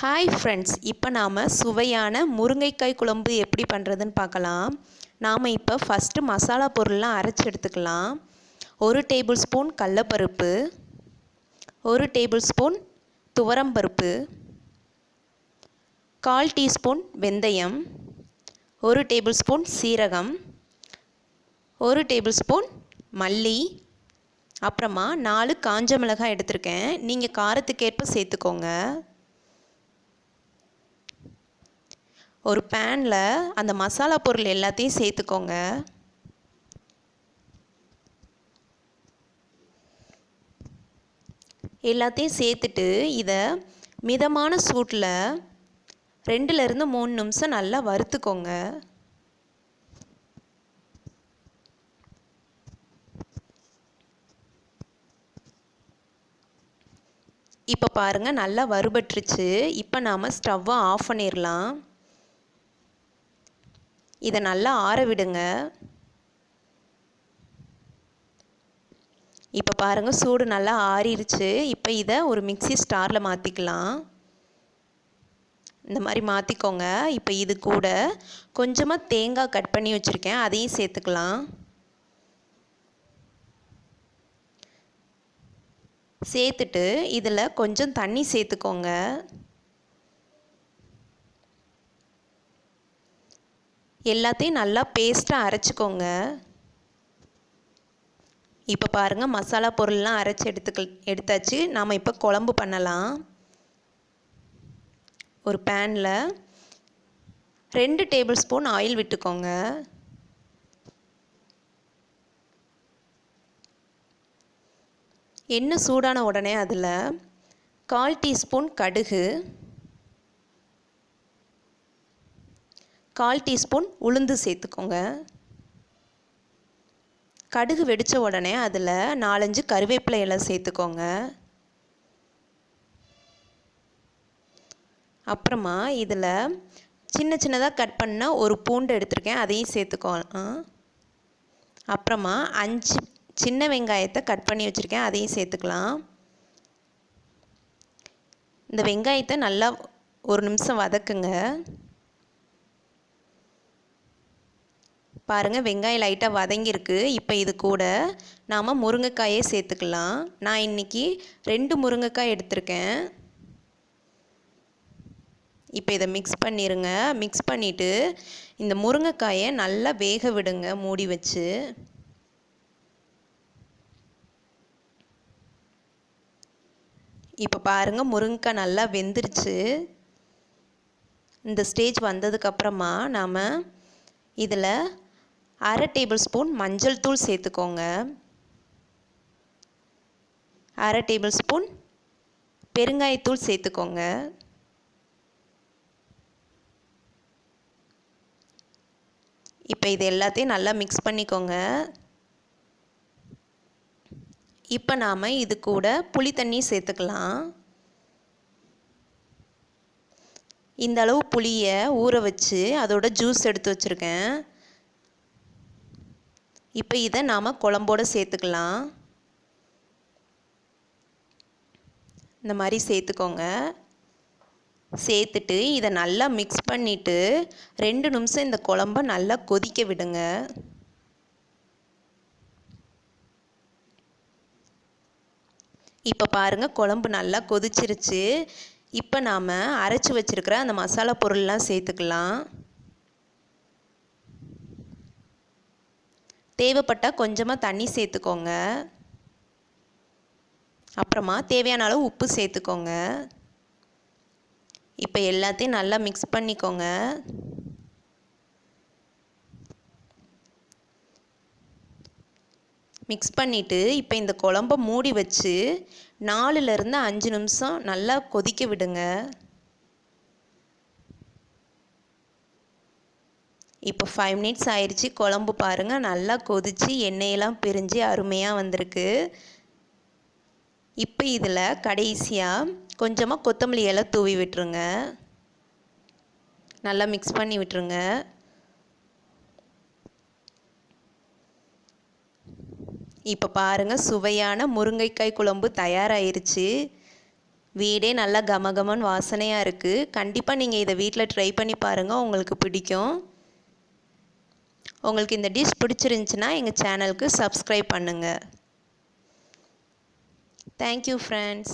Hi friends, இப்போ நாம் சுவையான முருங்கைக்காய் குழம்பு எப்படி பண்ணுறதுன்னு பார்க்கலாம். நாம் இப்போ ஃபஸ்ட்டு மசாலா பொருள்லாம் அரைச்சி எடுத்துக்கலாம். 1 டேபிள் ஸ்பூன் கடலைப்பருப்பு, 1 டேபிள் ஸ்பூன் துவரம்பருப்பு, 1/4 டீஸ்பூன் வெந்தயம், 1 டேபிள் ஸ்பூன் சீரகம், 1 டேபிள் ஸ்பூன் மல்லி, அப்புறமா 4 காஞ்ச மிளகாய் எடுத்திருக்கேன். நீங்கள் காரத்துக்கேற்ப சேர்த்துக்கோங்க. ஒரு பேனில் அந்த மசாலா பொருள் எல்லாத்தையும் சேர்த்துக்கோங்க. எல்லாத்தையும் சேர்த்துட்டு இதை மிதமான சூட்டில் 2லேருந்து 3 நிமிஷம் நல்லா வறுத்துக்கோங்க. இப்போ பாருங்கள், நல்லா வறுபட்டுருச்சு. இப்போ நாம் ஸ்டவ்வை ஆஃப் பண்ணிடலாம். இதை நல்லா ஆற விடுங்க. இப்போ பாருங்கள், சூடு நல்லா ஆறிடுச்சு. இப்போ இதை ஒரு மிக்ஸி ஸ்டாரில் மாற்றிக்கலாம். இந்த மாதிரி மாற்றிக்கோங்க. இப்போ இது கூட கொஞ்சமாக தேங்காய் கட் பண்ணி வச்சுருக்கேன், அதையும் சேர்த்துக்கலாம். சேர்த்துட்டு இதில் கொஞ்சம் தண்ணி சேர்த்துக்கோங்க. எல்லாத்தையும் நல்லா பேஸ்ட்டாக அரைச்சிக்கோங்க. இப்போ பாருங்கள், மசாலா பொருள்லாம் அரைச்சி எடுத்தாச்சு. நாம் இப்போ குழம்பு பண்ணலாம். ஒரு பேனில் 2 டேபிள் ஸ்பூன் ஆயில் விட்டுக்கோங்க. எண்ணெய் சூடான உடனே அதில் 1/4 டீஸ்பூன் கடுகு, 1/4 டீஸ்பூன் உளுந்து சேர்த்துக்கோங்க. கடுகு வெடித்த உடனே அதில் 4-5 கருவேப்பிலை இலை சேர்த்துக்கோங்க. அப்புறமா இதில் சின்ன சின்னதாக கட் பண்ண ஒரு பூண்டு எடுத்திருக்கேன், அதையும் சேர்த்துக்கலாம். அப்புறமா 5 சின்ன வெங்காயத்தை கட் பண்ணி வச்சுருக்கேன், அதையும் சேர்த்துக்கலாம். இந்த வெங்காயத்தை நல்லா 1 நிமிஷம் வதக்குங்க. பாருங்கள், வெங்காயம் லைட்டாக வதங்கியிருக்கு. இப்போ இது கூட நாம் முருங்கைக்காயை சேர்த்துக்கலாம். நான் இன்றைக்கி 2 முருங்கைக்காய் எடுத்திருக்கேன். இப்போ இதை மிக்ஸ் பண்ணிடுங்க. மிக்ஸ் பண்ணிவிட்டு இந்த முருங்கைக்காயை நல்லா வேக விடுங்க மூடி வச்சு. இப்போ பாருங்கள், முருங்கைக்காய் நல்லா வெந்துருச்சு. இந்த ஸ்டேஜ் வந்ததுக்கப்புறமா நாம் இதில் 1/2 டேபிள் ஸ்பூன் மஞ்சள் தூள் சேர்த்துக்கோங்க. 1/2 டேபிள் ஸ்பூன் பெருங்காயத்தூள் சேர்த்துக்கோங்க. இப்போ இது எல்லாத்தையும் நல்லா மிக்ஸ் பண்ணிக்கோங்க. இப்போ நாம் இது கூட புளி தண்ணி சேர்த்துக்கலாம். இந்த அளவு புளியை ஊற வச்சு அதோட ஜூஸ் எடுத்து வச்சுருக்கேன். இப்போ இதை நாம் குழம்போடு சேர்த்துக்கலாம். இந்த மாதிரி சேர்த்துக்கோங்க. சேர்த்துட்டு இதை நல்லா மிக்ஸ் பண்ணிவிட்டு 2 நிமிஷம் இந்த குழம்ப நல்லா கொதிக்க விடுங்க. இப்போ பாருங்கள், குழம்பு நல்லா கொதிச்சிருச்சு. இப்போ நாம் அரைச்சி வச்சுருக்கிற அந்த மசாலா பொருள்லாம் சேர்த்துக்கலாம். தேவைப்பட்டால் கொஞ்சமாக தண்ணி சேர்த்துக்கோங்க. அப்புறமா தேவையான அளவு உப்பு சேர்த்துக்கோங்க. இப்போ எல்லாத்தையும் நல்லா மிக்ஸ் பண்ணிக்கோங்க. மிக்ஸ் பண்ணிவிட்டு இப்போ இந்த குழம்ப மூடி வச்சு 4லேருந்து 5 நிமிஷம் நல்லா கொதிக்க விடுங்க. இப்போ 5 மினிட்ஸ் ஆயிடுச்சு. குழம்பு பாருங்கள், நல்லா கொதித்து எண்ணெயெல்லாம் பிரிஞ்சு அருமையாக வந்திருக்கு. இப்போ இதில் கடைசியாக கொஞ்சமாக கொத்தமல்லி இலை தூவி விட்டுருங்க. நல்லா மிக்ஸ் பண்ணி விட்டுருங்க. இப்போ பாருங்கள், சுவையான முருங்கைக்காய் குழம்பு தயாராகிருச்சு. வீடே நல்லா கமகமன்னு வாசனையாக இருக்குது. கண்டிப்பாக நீங்கள் இதை வீட்டில் ட்ரை பண்ணி பாருங்கள், உங்களுக்கு பிடிக்கும். உங்களுக்கு இந்த டிஷ் பிடிச்சிருந்துச்சுன்னா எங்கள் சேனலுக்கு சப்ஸ்கிரைப் பண்ணுங்கள். Thank you friends.